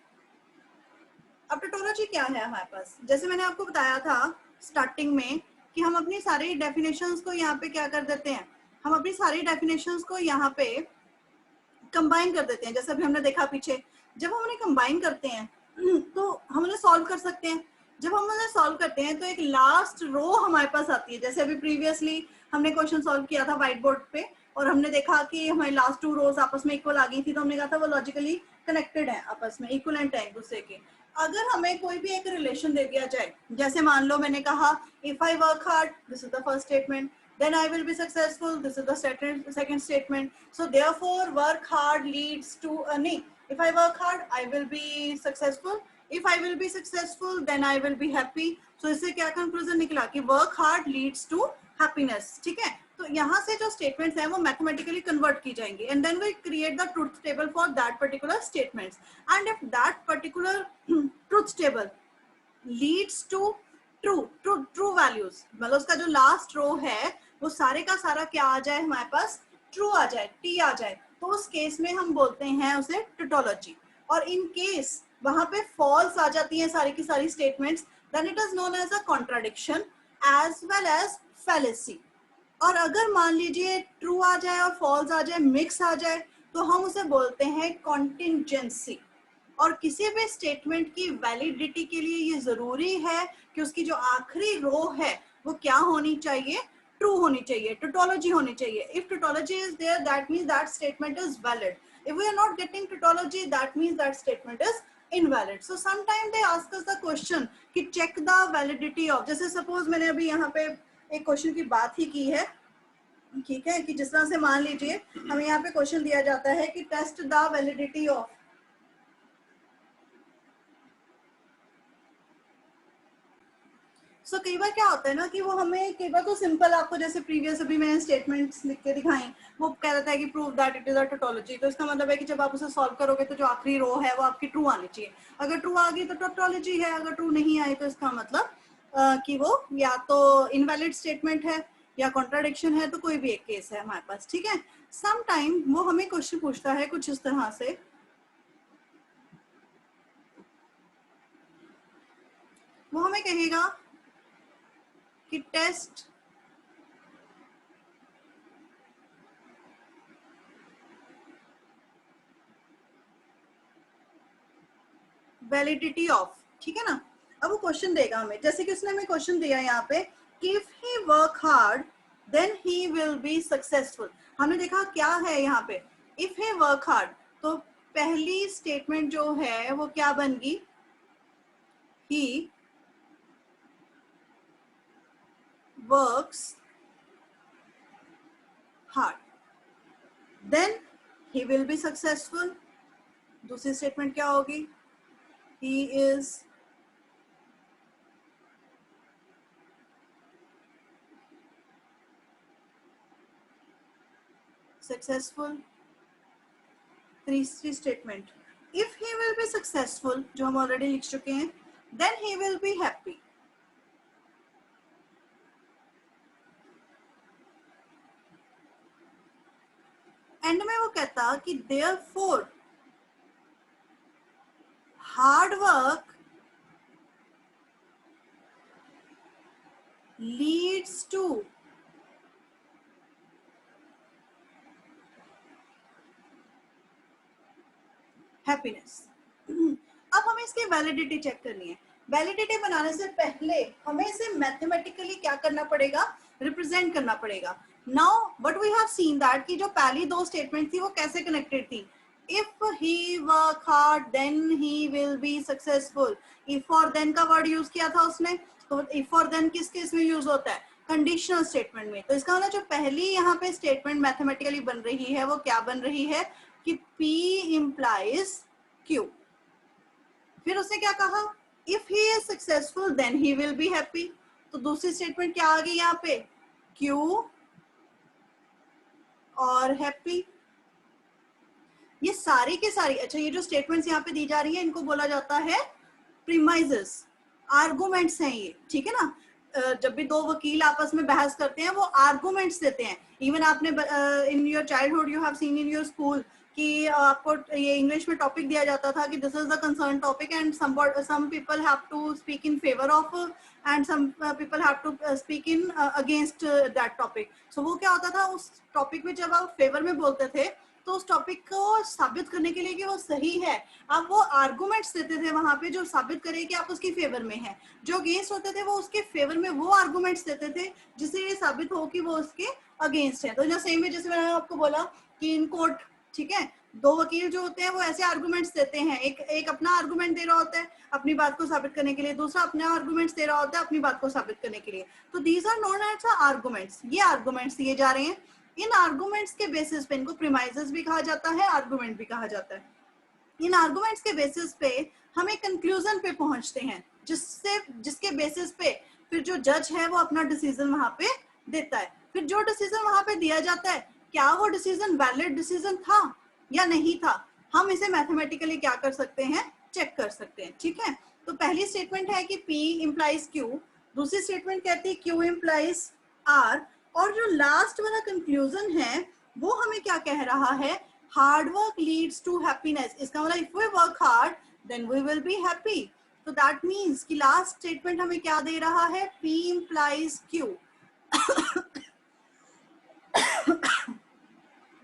अब टोटोलॉजी क्या है हमारे पास, जैसे मैंने आपको बताया था स्टार्टिंग में कि हम अपनी सारी डेफिनेशंस को यहाँ पे क्या कर देते हैं, हम अपनी सारी डेफिनेशंस को यहाँ पे कंबाइन कर देते हैं. जैसे अभी हमने देखा पीछे, जब हम उन्हें कंबाइन करते हैं तो हम उन्हें सॉल्व कर सकते हैं. जब हम उन्हें सॉल्व करते हैं तो एक लास्ट रो हमारे पास आती है. जैसे अभी प्रीवियसली हमने क्वेश्चन सॉल्व किया था व्हाइट बोर्ड पे और हमने देखा कि हमारी लास्ट 2 रोज आपस में इक्वल आ गई थी, तो हमने कहा था वो लॉजिकली कनेक्टेड है, आपस में इक्वलेंट है एक दूसरे के. अगर हमें कोई भी एक रिलेशन दे दिया जाए, जैसे मान लो मैंने कहा if I work hard, this is the first statement, then I will be successful, this is the second statement. So therefore work hard leads to earning. If I work hard I will be successful, if I will be successful then I will be happy. So इससे क्या conclusion निकला कि work hard leads to happiness. ठीक है, तो यहाँ से जो statements हैं वो mathematically convert की जाएंगी and then we create the truth table for that particular statements. And if that particular truth table leads to true values, मतलब उसका जो लास्ट रो है वो सारे का सारा क्या आ जाए हमारे पास, ट्रू आ जाए, टी आ जाए, तो उस केस में हम बोलते हैं उसे टोटोलॉजी. और इन केस वहां पे फॉल्स आ जाती हैं सारी की सारी statements, then it is known as a contradiction as well as fallacy. और अगर मान लीजिए ट्रू आ जाए और फॉल्स आ जाए, मिक्स आ जाए, तो हम उसे बोलते हैं कॉन्टिंजेंसी. और किसी भी स्टेटमेंट की वैलिडिटी के लिए ये जरूरी है कि उसकी जो आखिरी रो है वो क्या होनी चाहिए, ट्रू होनी चाहिए, टोटोलॉजी होनी चाहिए. If tautology is there that means that statement is valid. If we are not getting tautology that means that statement is invalid. So sometime they ask us the question कि चेक द वैलिडिटी ऑफ, जैसे सपोज मैंने अभी यहाँ पे एक क्वेश्चन की बात ही की है, ठीक है, कि जिस तरह से मान लीजिए हमें यहाँ पे क्वेश्चन दिया जाता है कि टेस्ट द वैलिडिटी ऑफ. सो कई बार क्या होता है ना कि वो हमें कई बार तो सिंपल, आपको जैसे प्रीवियस अभी मैंने स्टेटमेंट्स लिख के दिखाई, वो कह रहा है कि prove that it is a tautology. तो इसका मतलब है कि जब आप उसे सॉल्व करोगे तो जो आखिरी रो है वो आपकी ट्रू आनी चाहिए. अगर ट्रू आ गई तो टोटोलॉजी है, अगर ट्रू नहीं आई तो इसका मतलब कि वो या तो इनवैलिड स्टेटमेंट है या कॉन्ट्राडिक्शन है, तो कोई भी एक केस है हमारे पास. ठीक है, सम टाइम वो हमें क्वेश्चन पूछता है कुछ इस तरह से, वो हमें कहेगा कि टेस्ट वैलिडिटी ऑफ. ठीक है ना, अब वो क्वेश्चन देगा हमें, जैसे कि उसने हमें क्वेश्चन दिया यहाँ पे कि if he work hard then he will be successful. हमने देखा क्या है यहाँ पे, इफ ही वर्क हार्ड, तो पहली स्टेटमेंट जो है वो क्या बन गई, he works hard then he will be successful. दूसरी स्टेटमेंट क्या होगी, he is successful. तीसरी statement, if he will be successful, जो हम ऑलरेडी लिख चुके हैं, then he will be happy. And में वो कहता कि therefore hard work leads to happiness. अब हमें इसकी वैलिडिटी चेक करनी है वैलिडेटिव बनाने से पहले हमें इसे मैथमेटिकली क्या करना पड़ेगा, रिप्रेजेंट करना पड़ेगा. Now what we have seen that कि जो पहली दो स्टेटमेंट थी वो कैसे कनेक्टेड थी. If he work hard then he will be successful. If और देन का वर्ड यूज किया था उसने. तो इफ और देन किस केस में यूज होता है, कंडीशनल स्टेटमेंट में. तो इसका मतलब जो पहली यहाँ पे स्टेटमेंट मैथमेटिकली बन रही है वो क्या बन रही है कि P implies Q. फिर उसने क्या कहा, if he is successful then he will be happy. तो दूसरी स्टेटमेंट क्या आ गई यहाँ पे, Q और हैप्पी. ये सारी के सारी, अच्छा ये जो स्टेटमेंट्स यहाँ पे दी जा रही है इनको बोला जाता है प्रीमाइजेस, आर्गुमेंट्स हैं ये, ठीक है ना. जब भी दो वकील आपस में बहस करते हैं वो आर्गुमेंट्स देते हैं. इवन आपने in your childhood you have seen in your school कि आपको ये इंग्लिश में टॉपिक दिया जाता था कि this is the concern topic and some people have to speak in favour of and some people have to speak in against that topic. So वो क्या होता था, उस टॉपिक में जब आप फेवर में बोलते थे तो उस टॉपिक को साबित करने के लिए कि वो सही है आप वो आर्गुमेंट्स देते थे वहां पे जो साबित करे कि आप उसकी फेवर में हैं. जो अगेंस्ट होते थे वो उसके फेवर में वो आर्गुमेंट्स देते थे जिससे ये साबित हो कि वो उसके अगेंस्ट है. तो जो सेम वे जैसे मैंने आपको बोला कि इन कोर्ट, ठीक है, दो वकील जो होते हैं वो ऐसे आर्गुमेंट्स देते हैं. एक अपना आर्गुमेंट दे रहा होता है अपनी बात को साबित करने के लिए, दूसरा अपना आर्गुमेंट्स दे रहा होता है अपनी बात को साबित करने के लिए. तो these are known as arguments. ये आर्गुमेंट्स दिए जा रहे हैं. इन आर्गुमेंट्स के बेसिस पे इनको प्रीमाइजेस भी कहा जाता है, आर्गुमेंट भी कहा जाता है. इन आर्गुमेंट्स के बेसिस पे हम एक कंक्लूजन पे पहुंचते हैं जिसके बेसिस पे फिर जो जज है वो अपना डिसीजन वहां पे देता है. फिर जो डिसीजन वहां पे दिया जाता है क्या वो डिसीजन वैलिड डिसीजन था या नहीं था, हम इसे मैथमेटिकली क्या कर सकते हैं, चेक कर सकते हैं. ठीक है, तो पहली स्टेटमेंट है कि P इंप्लाइज Q, दूसरी स्टेटमेंट कहती है Q इंप्लाइज R, और जो लास्ट वाला कंक्लूजन है वो हमें क्या कह रहा है, hard work leads to happiness. इसका मतलब if we work hard then we will be happy. तो दैट मीन्स कि लास्ट स्टेटमेंट हमें क्या दे रहा है, P इंप्लाइज Q.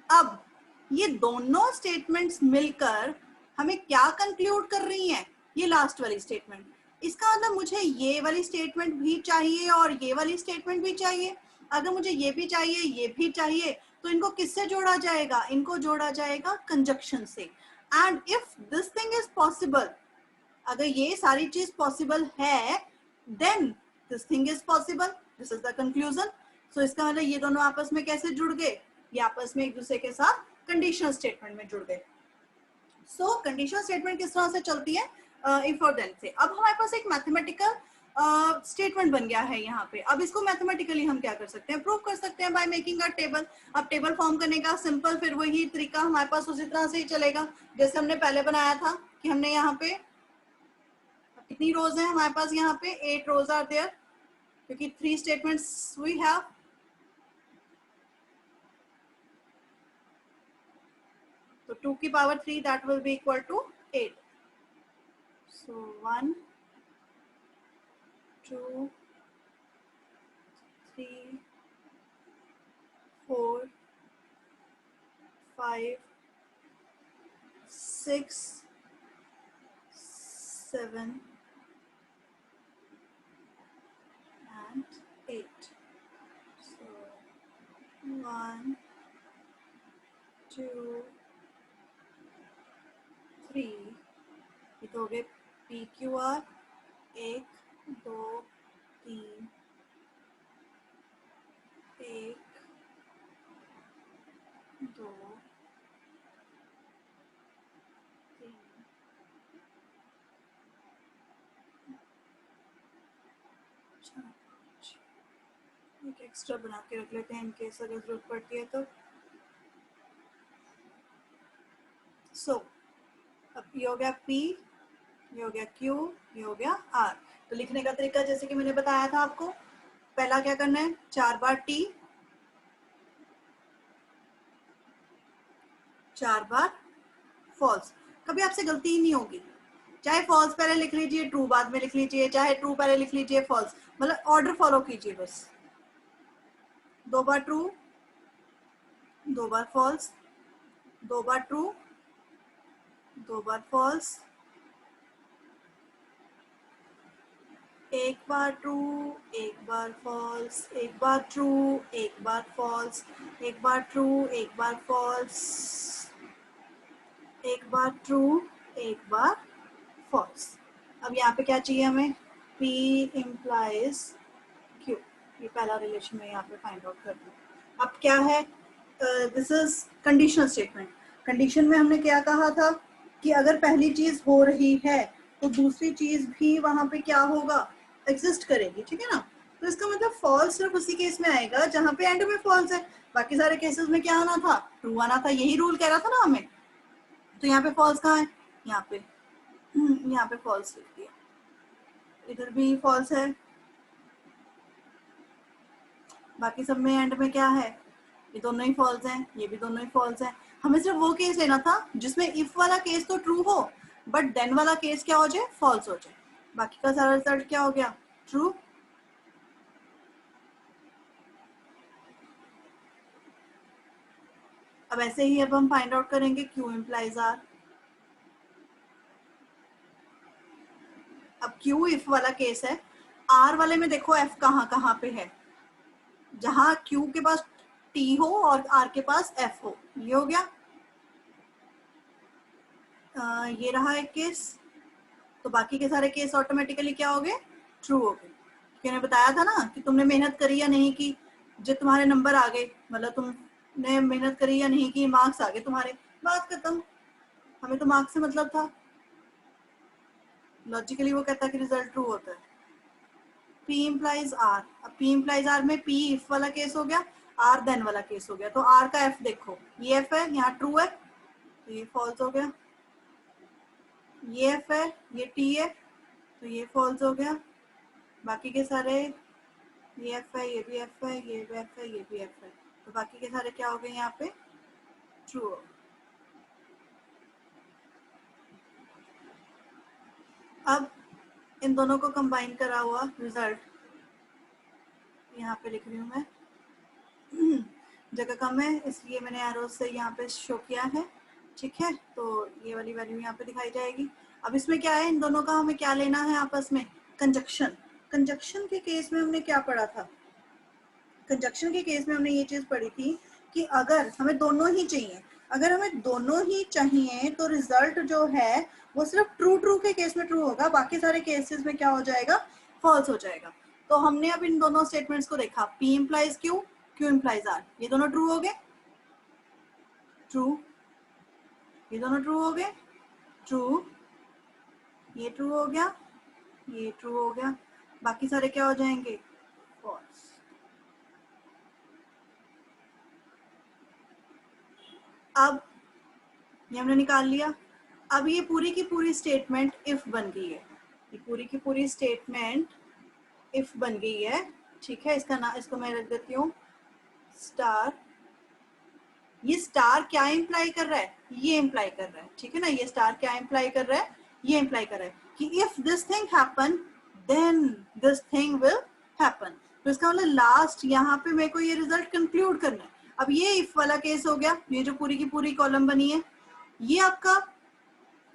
अब ये दोनों स्टेटमेंट्स मिलकर हमें क्या कंक्लूड कर रही हैं, ये लास्ट वाली स्टेटमेंट. इसका मतलब मुझे ये वाली स्टेटमेंट भी चाहिए और ये वाली स्टेटमेंट भी चाहिए. अगर मुझे ये भी चाहिए ये भी चाहिए तो इनको किससे जोड़ा जाएगा, इनको जोड़ा जाएगा कंजक्शन से. And if this thing is possible, अगर ये सारी चीज पॉसिबल है then this thing is possible, this is the conclusion. So इसका मतलब ये दोनों आपस में कैसे जुड़ गए, ये आपस में एक दूसरे के साथ कंडीशनल स्टेटमेंट में जुड़ गए. सो कंडीशनल स्टेटमेंट किस तरह से चलती है, इफ और देन से. अब हमारे पास एक मैथमेटिकल स्टेटमेंट बन गया है यहाँ पे. अब इसको मैथमेटिकली हम क्या कर सकते हैं, प्रूव कर सकते हैं बाय मेकिंग अ टेबल. अब टेबल फॉर्म करने का सिंपल फिर वही तरीका हमारे पास उसी तरह से ही चलेगा जैसे हमने पहले बनाया था कि हमने यहाँ पे कितनी रोज है हमारे पास, यहाँ पे 8 रोज आर देयर क्योंकि 3 स्टेटमेंट्स वी हैव. तो 2 की power 3 that will be equal to 8. So 1 2 3 4 5 6 7 and 8. So 1 2 3, ये तो हो गए PQR. 1 2 3 1 2 3. एक एक्स्ट्रा बना के रख लेते हैं इनकेस अगर जरूरत पड़ती है तो. सो अब ये हो गया P, ये हो गया Q, ये हो गया R. तो लिखने का तरीका जैसे कि मैंने बताया था आपको, पहला क्या करना है, 4 बार T, 4 बार फॉल्स. कभी आपसे गलती ही नहीं होगी, चाहे फॉल्स पहले लिख लीजिए ट्रू बाद में लिख लीजिए, चाहे ट्रू पहले लिख लीजिए फॉल्स, मतलब ऑर्डर फॉलो कीजिए बस. 2 बार ट्रू, 2 बार फॉल्स, 2 बार ट्रू, 2 बार फॉल्स, एक बार ट्रू, एक बार फॉल्स, एक बार ट्रू, एक बार फॉल्स, एक बार ट्रू, एक बार फॉल्स, एक बार ट्रू, एक बार फॉल्स। अब यहाँ पे क्या चाहिए हमें? P implies Q। ये पहला रिलेशन में यहाँ पे फाइंड आउट कर दूँ। अब क्या है? This is conditional statement. Condition में हमने क्या कहा था कि अगर पहली चीज हो रही है तो दूसरी चीज भी वहां पे क्या होगा? एग्जिस्ट करेगी, ठीक है ना? तो इसका मतलब फॉल्स सिर्फ उसी केस में आएगा जहां पे एंड में फॉल्स है। बाकी सारे केसेस में क्या आना था? ट्रू आना था। यही रूल कह रहा था ना हमें। तो यहाँ पे फॉल्स कहाँ है? यहाँ पे यहाँ पे फॉल्स लिख दिया, इधर भी फॉल्स है, बाकी सब में एंड में क्या है? ये दोनों ही फॉल्स हैं, ये भी दोनों ही फॉल्स हैं। हमें सिर्फ वो केस लेना था जिसमें इफ वाला केस तो ट्रू हो बट देन वाला केस क्या हो जाए? फॉल्स हो जाए। बाकी का सारा रिजल्ट क्या हो गया? ट्रू। अब ऐसे ही अब हम फाइंड आउट करेंगे क्यू इम्प्लाइज आर। अब क्यू इफ वाला केस है, आर वाले में देखो एफ कहाँ कहाँ पे है? जहां क्यू के पास टी हो और आर के पास एफ हो। ये हो गया। ये रहा एक केस। तो बाकी के सारे केस ऑटोमेटिकली क्या हो गए? ट्रू हो गए। मैंने बताया था ना कि तुमने मेहनत करी या नहीं की, जो तुम्हारे नंबर आ गए, मतलब तुमने मेहनत करी या नहीं की, मार्क्स आ गए तुम्हारे, बात खत्म। हमें तो मार्क्स से मतलब था। लॉजिकली वो कहता है कि रिजल्ट ट्रू होता है। P implies R। अब P implies R में P if वाला केस हो गया, R then वाला केस हो गया। तो R का F देखो, ये F है, यहाँ ट्रू है, तो ये फॉल्स हो गया। ये F है, ये T है, तो ये फॉल्स हो गया। बाकी के सारे, ये F है, ये भी F है, ये भी F है, ये भी F है, तो बाकी के सारे क्या हो गए? यहाँ पे ट्रू हो। अब इन दोनों को कंबाइन करा हुआ रिजल्ट यहाँ पे लिख रही हूँ मैं। जगह कम है इसलिए मैंने एरो से यहाँ पे शो किया है, ठीक है? तो ये वाली वैल्यू यहाँ पे दिखाई जाएगी। अब इसमें क्या है? इन दोनों का हमें क्या लेना है आपस में? कंजक्शन। कंजक्शन के केस में हमने क्या पढ़ा था? कंजक्शन के केस में हमने ये चीज पढ़ी थी कि अगर हमें दोनों ही चाहिए, अगर हमें दोनों ही चाहिए तो रिजल्ट जो है वो सिर्फ ट्रू ट्रू के केस में ट्रू होगा, बाकी सारे केसेस में क्या हो जाएगा? फॉल्स हो जाएगा। तो हमने अब इन दोनों स्टेटमेंट्स को देखा, P implies Q, Q implies R। ये दोनों ट्रू हो गए, ट्रू। ये दोनों ट्रू हो गए, ट्रू। ये ट्रू हो गया, ये ट्रू हो गया, बाकी सारे क्या हो जाएंगे? फॉल्स। अब ये हमने निकाल लिया। अब ये पूरी की पूरी स्टेटमेंट इफ बन गई है, ये पूरी की पूरी स्टेटमेंट इफ बन गई है, ठीक है? इसका नाम, इसको मैं रख देती हूँ स्टार। ये स्टार क्या इंप्लाई कर रहा है? ये इंप्लाई कर रहा है, ठीक है ना? ये स्टार क्या इंप्लाई कर रहा है? ये इंप्लाई कर रहा है कि if this thing happen then this thing will happen. तो इसका मतलब लास्ट यहाँ पे मेरे को ये रिजल्ट कंक्लूड करना है। अब ये इफ वाला केस हो गया, ये जो पूरी की पूरी कॉलम बनी है, ये आपका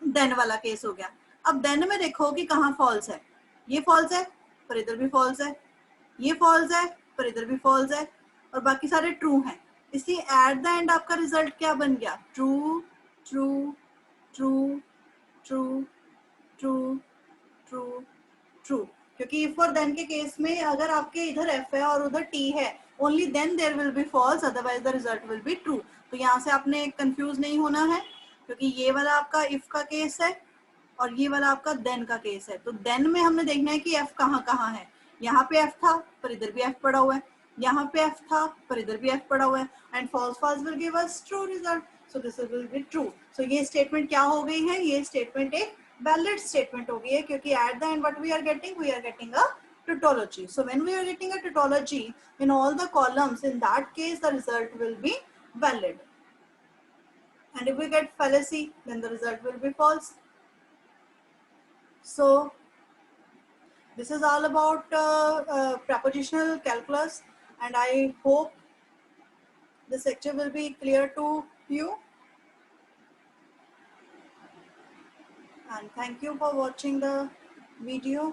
देन वाला केस हो गया। अब देन में देखो कि कहाँ फॉल्स है। ये फॉल्स है पर इधर भी फॉल्स है, ये फॉल्स है पर इधर भी फॉल्स है, और बाकी सारे ट्रू हैं। इसलिए एट द एंड आपका रिजल्ट क्या बन गया? True true true true true true true. क्योंकि इफ और देन के केस में अगर आपके इधर एफ है और उधर टी है, only then there will be false, otherwise the result will be true. तो यहाँ से आपने कंफ्यूज नहीं होना है, क्योंकि ये वाला आपका इफ का केस है और ये वाला आपका देन का केस है। तो देन में हमने देखना है कि एफ कहाँ कहाँ है। यहाँ पे एफ था पर इधर भी एफ पड़ा हुआ है, यहाँ पे एफ था पर इधर भी एफ पड़ा हुआ है, and false false will give us true result. So this will be true. So ये स्टेटमेंट क्या हो गई है? ये स्टेटमेंट एक वैलिड स्टेटमेंट हो गई है, क्योंकि at the end what we are getting a tautology. So when we are getting a tautology in all the columns, in that case the result will be valid. And if we get fallacy, then the result will be false. So this is all about propositional calculus, and I hope this lecture will be clear to you. And thank you for watching the video.